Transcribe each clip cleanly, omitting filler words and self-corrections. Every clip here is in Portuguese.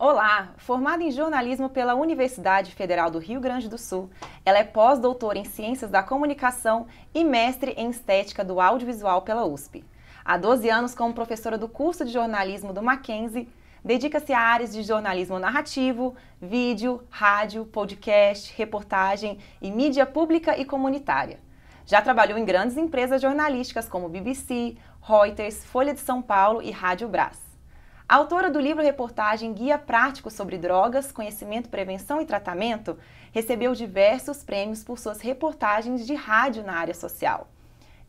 Olá, formada em jornalismo pela Universidade Federal do Rio Grande do Sul, ela é pós-doutora em Ciências da Comunicação e mestre em Estética do Audiovisual pela USP. Há 12 anos, como professora do curso de jornalismo do Mackenzie, dedica-se a áreas de jornalismo narrativo, vídeo, rádio, podcast, reportagem e mídia pública e comunitária. Já trabalhou em grandes empresas jornalísticas como BBC, Reuters, Folha de São Paulo e Rádio Brás. Autora do livro-reportagem Guia Prático sobre Drogas, Conhecimento, Prevenção e Tratamento, recebeu diversos prêmios por suas reportagens de rádio na área social.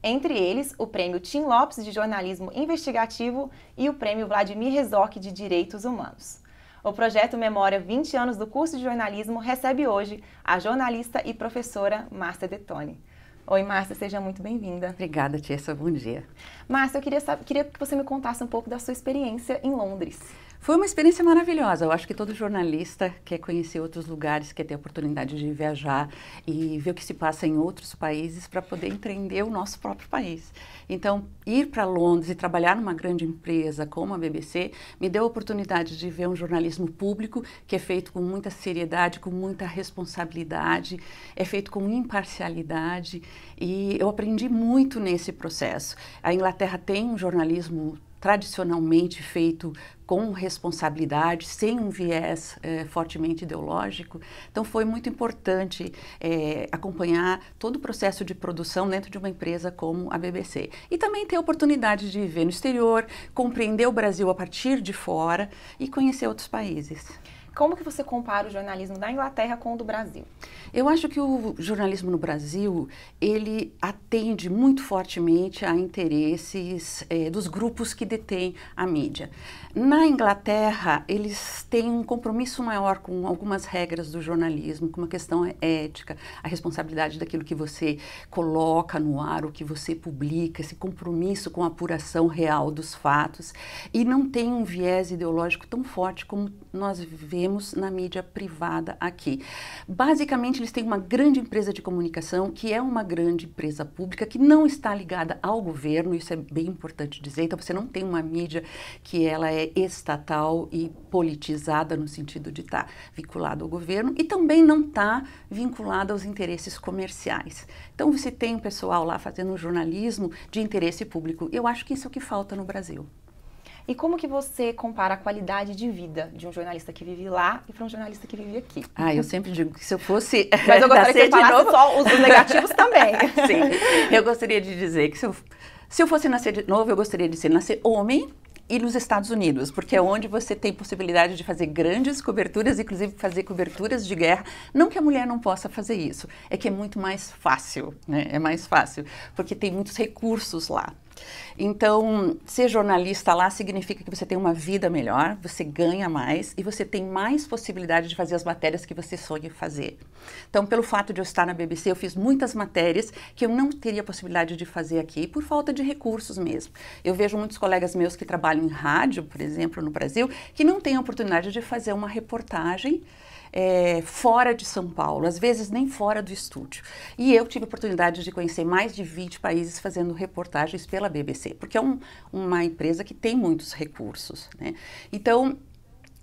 Entre eles, o Prêmio Tim Lopes de Jornalismo Investigativo e o Prêmio Vladimir Herzog de Direitos Humanos. O projeto Memória 20 anos do curso de jornalismo recebe hoje a jornalista e professora Márcia Detoni. Oi, Márcia, seja muito bem-vinda. Obrigada, Tiessa, bom dia. Márcia, eu queria que você me contasse um pouco da sua experiência em Londres. Foi uma experiência maravilhosa. Eu acho que todo jornalista quer conhecer outros lugares, quer ter a oportunidade de viajar e ver o que se passa em outros países para poder entender o nosso próprio país. Então, ir para Londres e trabalhar numa grande empresa como a BBC me deu a oportunidade de ver um jornalismo público que é feito com muita seriedade, com muita responsabilidade, é feito com imparcialidade e eu aprendi muito nesse processo. A Inglaterra tem um jornalismo tradicionalmente feito com responsabilidade, sem um viés fortemente ideológico. Então foi muito importante acompanhar todo o processo de produção dentro de uma empresa como a BBC. E também ter a oportunidade de viver no exterior, compreender o Brasil a partir de fora e conhecer outros países. Como que você compara o jornalismo da Inglaterra com o do Brasil? Eu acho que o jornalismo no Brasil, ele atende muito fortemente a interesses dos grupos que detêm a mídia. Na Inglaterra, eles têm um compromisso maior com algumas regras do jornalismo, com uma questão ética, a responsabilidade daquilo que você coloca no ar, o que você publica, esse compromisso com a apuração real dos fatos, e não tem um viés ideológico tão forte como nós vemos na mídia privada aqui. Basicamente, eles têm uma grande empresa de comunicação, que é uma grande empresa pública, que não está ligada ao governo, isso é bem importante dizer. Então, você não tem uma mídia que ela é estatal e politizada no sentido de estar vinculada ao governo e também não está vinculada aos interesses comerciais. Então, você tem um pessoal lá fazendo um jornalismo de interesse público. Eu acho que isso é o que falta no Brasil. E como que você compara a qualidade de vida de um jornalista que vive lá e para um jornalista que vive aqui? Eu sempre digo que se eu fosse Mas eu gostaria que você falasse só os negativos também. Sim, eu gostaria de dizer que se eu fosse nascer de novo, eu gostaria de nascer homem e nos Estados Unidos, porque é onde você tem possibilidade de fazer grandes coberturas, inclusive fazer coberturas de guerra. Não que a mulher não possa fazer isso, é que é muito mais fácil, né? É mais fácil, porque tem muitos recursos lá. Então, ser jornalista lá significa que você tem uma vida melhor, você ganha mais e você tem mais possibilidade de fazer as matérias que você sonha fazer. Então, pelo fato de eu estar na BBC, eu fiz muitas matérias que eu não teria possibilidade de fazer aqui por falta de recursos mesmo. Eu vejo muitos colegas meus que trabalham em rádio, por exemplo, no Brasil, que não têm a oportunidade de fazer uma reportagem fora de São Paulo, às vezes nem fora do estúdio. E eu tive a oportunidade de conhecer mais de 20 países fazendo reportagens pela BBC, porque é uma empresa que tem muitos recursos, né? Então,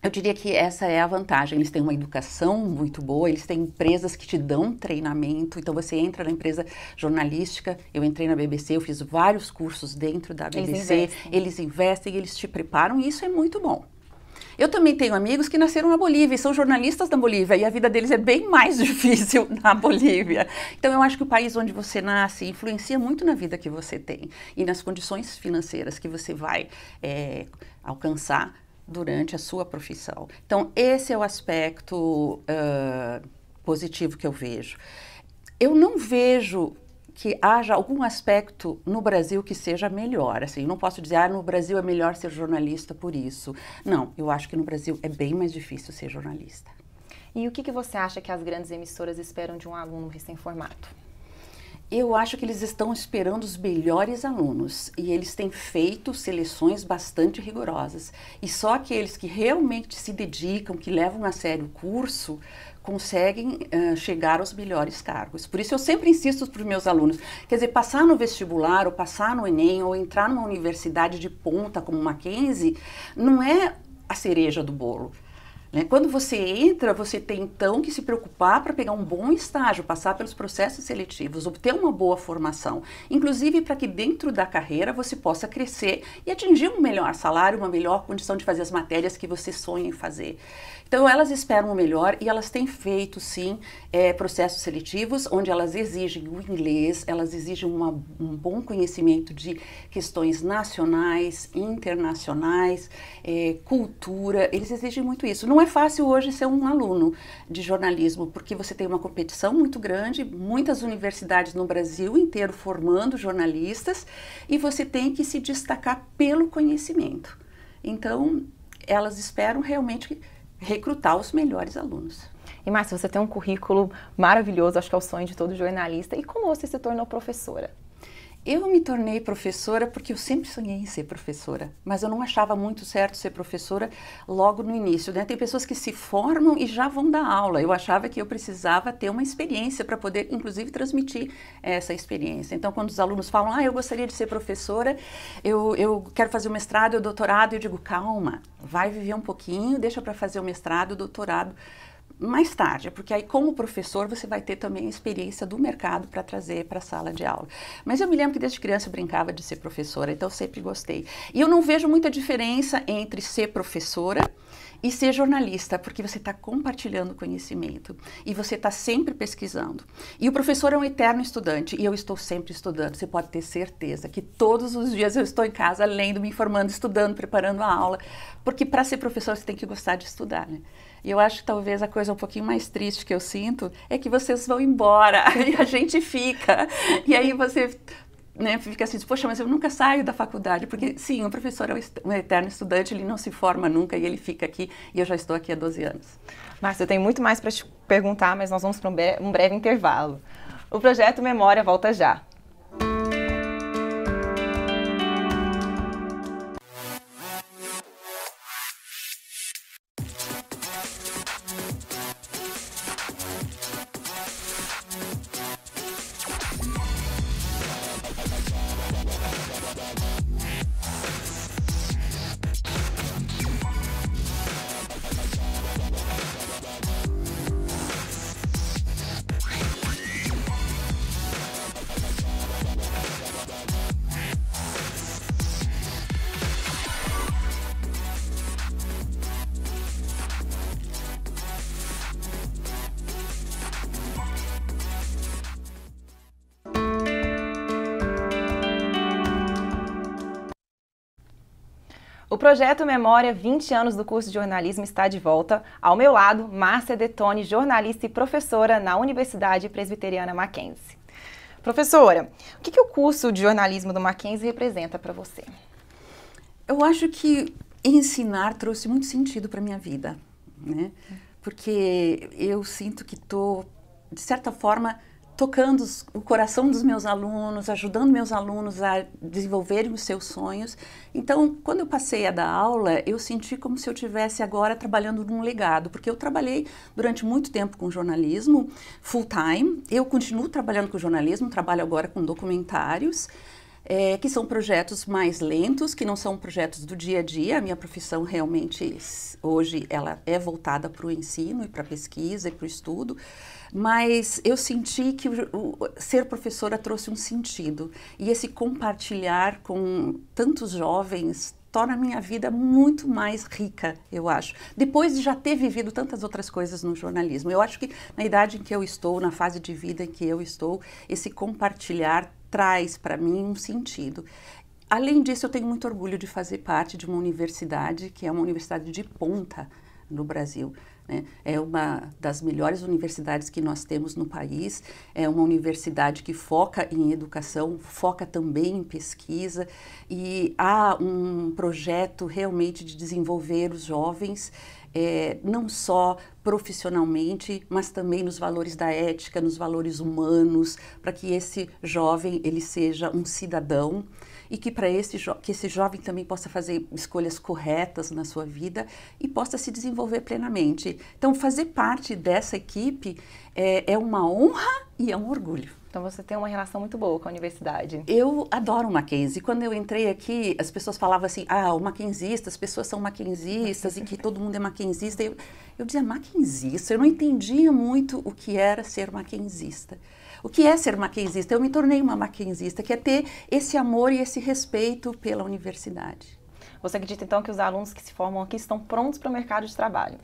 eu diria que essa é a vantagem. Eles têm uma educação muito boa, eles têm empresas que te dão treinamento. Então, você entra na empresa jornalística, eu entrei na BBC, eu fiz vários cursos dentro da BBC, eles investem, eles te preparam e isso é muito bom. Eu também tenho amigos que nasceram na Bolívia e são jornalistas da Bolívia e a vida deles é bem mais difícil na Bolívia. Então, eu acho que o país onde você nasce influencia muito na vida que você tem e nas condições financeiras que você vai alcançar durante a sua profissão. Então, esse é o aspecto positivo que eu vejo. Eu não vejo que haja algum aspecto no Brasil que seja melhor, assim, não posso dizer, no Brasil é melhor ser jornalista por isso. Não, eu acho que no Brasil é bem mais difícil ser jornalista. E o que você acha que as grandes emissoras esperam de um aluno recém-formado? Eu acho que eles estão esperando os melhores alunos e eles têm feito seleções bastante rigorosas. E só aqueles que realmente se dedicam, que levam a sério o curso, conseguem chegar aos melhores cargos. Por isso eu sempre insisto para os meus alunos, quer dizer, passar no vestibular, ou passar no Enem, ou entrar numa universidade de ponta como Mackenzie, não é a cereja do bolo. Quando você entra, você tem então que se preocupar para pegar um bom estágio, passar pelos processos seletivos, obter uma boa formação, inclusive para que dentro da carreira você possa crescer e atingir um melhor salário, uma melhor condição de fazer as matérias que você sonha em fazer. Então elas esperam o melhor e elas têm feito sim processos seletivos onde elas exigem o inglês, elas exigem um bom conhecimento de questões nacionais, internacionais, cultura, eles exigem muito isso. Não é fácil hoje ser um aluno de jornalismo, porque você tem uma competição muito grande, muitas universidades no Brasil inteiro formando jornalistas, e você tem que se destacar pelo conhecimento. Então, elas esperam realmente recrutar os melhores alunos. E Márcia, você tem um currículo maravilhoso, acho que é o sonho de todo jornalista. E como você se tornou professora? Eu me tornei professora porque eu sempre sonhei em ser professora, mas eu não achava muito certo ser professora logo no início, né? Tem pessoas que se formam e já vão dar aula. Eu achava que eu precisava ter uma experiência para poder, inclusive, transmitir essa experiência. Então, quando os alunos falam, eu gostaria de ser professora, eu quero fazer o mestrado e o doutorado, eu digo, calma, vai viver um pouquinho, deixa para fazer o mestrado e o doutorado mais tarde, porque aí como professor você vai ter também a experiência do mercado para trazer para a sala de aula. Mas eu me lembro que desde criança eu brincava de ser professora, então eu sempre gostei. E eu não vejo muita diferença entre ser professora e ser jornalista, porque você está compartilhando conhecimento e você está sempre pesquisando. E o professor é um eterno estudante e eu estou sempre estudando. Você pode ter certeza que todos os dias eu estou em casa lendo, me informando, estudando, preparando a aula, porque para ser professor você tem que gostar de estudar, né? E eu acho que talvez a coisa um pouquinho mais triste que eu sinto é que vocês vão embora e a gente fica. E aí você, né, fica assim, poxa, mas eu nunca saio da faculdade. Porque, sim, o professor é um eterno estudante, ele não se forma nunca e ele fica aqui. E eu já estou aqui há 12 anos. Márcia, eu tenho muito mais para te perguntar, mas nós vamos para um breve intervalo. O projeto Memória volta já. O projeto Memória 20 anos do curso de jornalismo está de volta. Ao meu lado, Márcia Detoni, jornalista e professora na Universidade Presbiteriana Mackenzie. Professora, o que o curso de jornalismo do Mackenzie representa para você? Eu acho que ensinar trouxe muito sentido para a minha vida, né? Porque eu sinto que estou, de certa forma, tocando o coração dos meus alunos, ajudando meus alunos a desenvolverem os seus sonhos. Então, quando eu passei a dar aula, eu senti como se eu estivesse agora trabalhando num legado, porque eu trabalhei durante muito tempo com jornalismo, full time. Eu continuo trabalhando com jornalismo, trabalho agora com documentários, que são projetos mais lentos, que não são projetos do dia a dia. A minha profissão realmente, hoje, ela é voltada para o ensino e para a pesquisa e para o estudo, mas eu senti que ser professora trouxe um sentido, e esse compartilhar com tantos jovens torna a minha vida muito mais rica, eu acho. Depois de já ter vivido tantas outras coisas no jornalismo, eu acho que na idade em que eu estou, na fase de vida em que eu estou, esse compartilhar traz para mim um sentido. Além disso, eu tenho muito orgulho de fazer parte de uma universidade que é uma universidade de ponta no Brasil, né? É uma das melhores universidades que nós temos no país, é uma universidade que foca em educação, foca também em pesquisa, e há um projeto realmente de desenvolver os jovens, não só profissionalmente, mas também nos valores da ética, nos valores humanos, para que esse jovem ele seja um cidadão, e que para que esse jovem também possa fazer escolhas corretas na sua vida e possa se desenvolver plenamente. Então, fazer parte dessa equipe é uma honra e é um orgulho. Então você tem uma relação muito boa com a universidade. Eu adoro o Mackenzie. Quando eu entrei aqui, as pessoas falavam assim, o mackenzista, as pessoas são mackenzistas e que todo mundo é mackenzista. Eu dizia, mackenzista? Eu não entendia muito o que era ser mackenzista. O que é ser mackenzista? Eu me tornei uma mackenzista, que é ter esse amor e esse respeito pela universidade. Você acredita, então, que os alunos que se formam aqui estão prontos para o mercado de trabalho?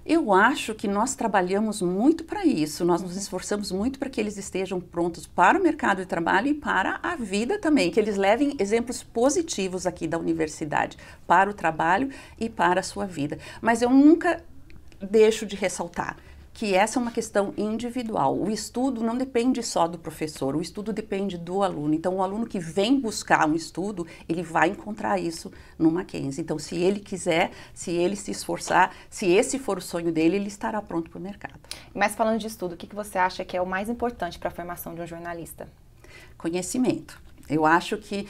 Eu acho que nós trabalhamos muito para isso, nós nos esforçamos muito para que eles estejam prontos para o mercado de trabalho e para a vida também, que eles levem exemplos positivos aqui da universidade para o trabalho e para a sua vida. Mas eu nunca deixo de ressaltar que essa é uma questão individual. O estudo não depende só do professor, o estudo depende do aluno. Então, o aluno que vem buscar um estudo, ele vai encontrar isso no Mackenzie. Então, se ele quiser, se ele se esforçar, se esse for o sonho dele, ele estará pronto para o mercado. Mas falando de estudo, o que você acha que é o mais importante para a formação de um jornalista? Conhecimento. Eu acho que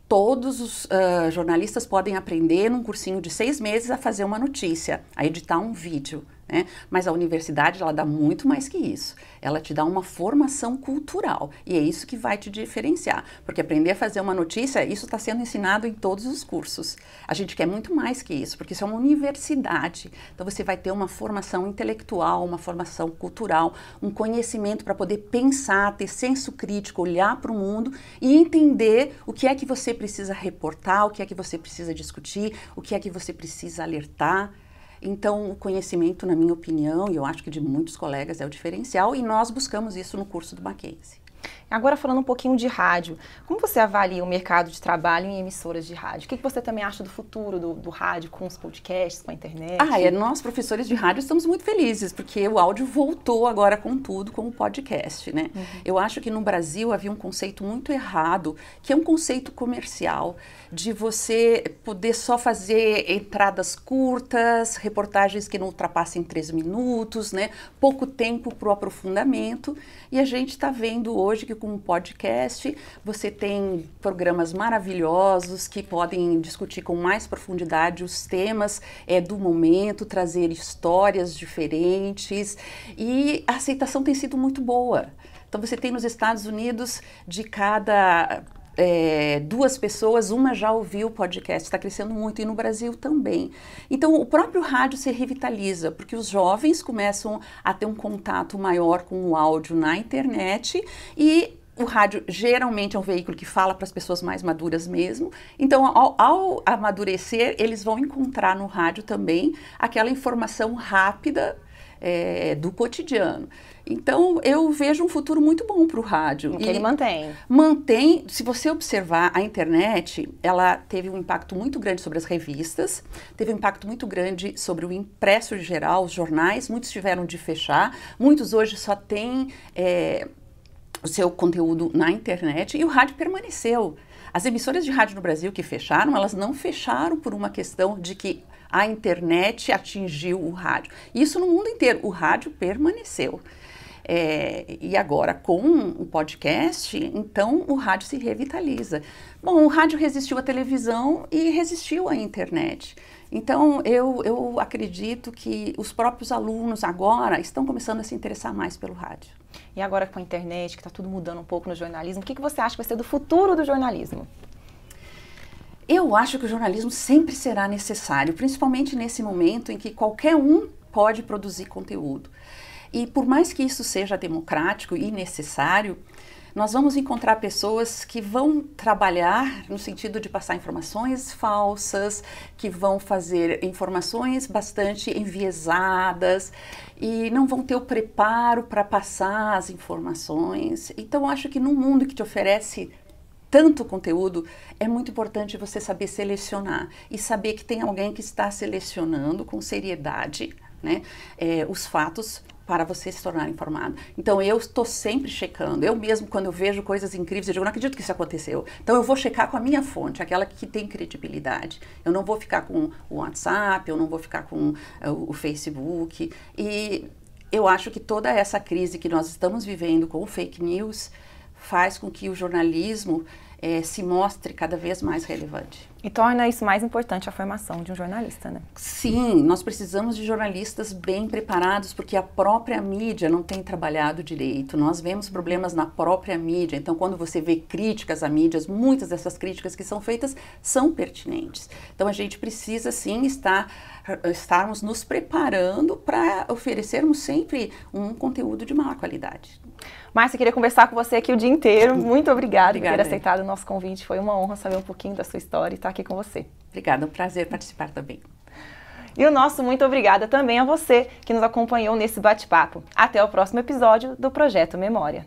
todos os jornalistas podem aprender num cursinho de 6 meses a fazer uma notícia, a editar um vídeo, né? Mas a universidade, ela dá muito mais que isso. Ela te dá uma formação cultural e é isso que vai te diferenciar. Porque aprender a fazer uma notícia, isso está sendo ensinado em todos os cursos. A gente quer muito mais que isso, porque isso é uma universidade. Então você vai ter uma formação intelectual, uma formação cultural, um conhecimento para poder pensar, ter senso crítico, olhar para o mundo e entender o que é que você precisa reportar, o que é que você precisa discutir, o que é que você precisa alertar. Então, o conhecimento, na minha opinião, e eu acho que de muitos colegas, é o diferencial, e nós buscamos isso no curso do Mackenzie. Agora, falando um pouquinho de rádio, como você avalia o mercado de trabalho em emissoras de rádio? O que você também acha do futuro do rádio com os podcasts, com a internet? Nós, professores de rádio, estamos muito felizes, porque o áudio voltou agora com tudo, com o podcast, né? Eu acho que no Brasil havia um conceito muito errado, que é um conceito comercial, de você poder só fazer entradas curtas, reportagens que não ultrapassem 3 minutos, né? Pouco tempo para o aprofundamento, e a gente está vendo hoje que com o podcast você tem programas maravilhosos que podem discutir com mais profundidade os temas do momento, trazer histórias diferentes, e a aceitação tem sido muito boa. Então você tem nos Estados Unidos, de cada 2 pessoas, uma já ouviu o podcast, está crescendo muito, e no Brasil também. Então o próprio rádio se revitaliza, porque os jovens começam a ter um contato maior com o áudio na internet, e o rádio geralmente é um veículo que fala para as pessoas mais maduras mesmo. Então, ao amadurecer, eles vão encontrar no rádio também aquela informação rápida do cotidiano. Então, eu vejo um futuro muito bom para o rádio. Que ele mantém. Mantém. Se você observar, a internet, ela teve um impacto muito grande sobre as revistas, teve um impacto muito grande sobre o impresso em geral, os jornais, muitos tiveram de fechar, muitos hoje só têm o seu conteúdo na internet, e o rádio permaneceu. As emissoras de rádio no Brasil que fecharam, elas não fecharam por uma questão de que a internet atingiu o rádio. Isso no mundo inteiro, o rádio permaneceu. E agora, com o podcast, então o rádio se revitaliza. Bom, o rádio resistiu à televisão e resistiu à internet. Então, eu acredito que os próprios alunos agora estão começando a se interessar mais pelo rádio. E agora com a internet, que está tudo mudando um pouco no jornalismo, o que você acha que vai ser do futuro do jornalismo? Eu acho que o jornalismo sempre será necessário, principalmente nesse momento em que qualquer um pode produzir conteúdo. E por mais que isso seja democrático e necessário, nós vamos encontrar pessoas que vão trabalhar no sentido de passar informações falsas, que vão fazer informações bastante enviesadas e não vão ter o preparo para passar as informações. Então, eu acho que num mundo que te oferece tanto conteúdo, é muito importante você saber selecionar e saber que tem alguém que está selecionando com seriedade, né, os fatos para você se tornar informado. Então, eu estou sempre checando. Eu mesmo, quando eu vejo coisas incríveis, eu digo, não acredito que isso aconteceu. Então, eu vou checar com a minha fonte, aquela que tem credibilidade. Eu não vou ficar com o WhatsApp, eu não vou ficar com o Facebook. E eu acho que toda essa crise que nós estamos vivendo com o fake news faz com que o jornalismo se mostre cada vez mais relevante. E torna isso mais importante, a formação de um jornalista, né? Sim, nós precisamos de jornalistas bem preparados, porque a própria mídia não tem trabalhado direito. Nós vemos problemas na própria mídia, então quando você vê críticas a mídias, muitas dessas críticas que são feitas são pertinentes. Então a gente precisa sim estarmos nos preparando para oferecermos sempre um conteúdo de maior qualidade. Márcia, queria conversar com você aqui o dia inteiro. Muito obrigada por ter Obrigada. aceitado o nosso convite. Foi uma honra saber um pouquinho da sua história e estar aqui com você. Obrigada, é um prazer participar também. E o nosso muito obrigada também a você que nos acompanhou nesse bate-papo. Até o próximo episódio do Projeto Memória.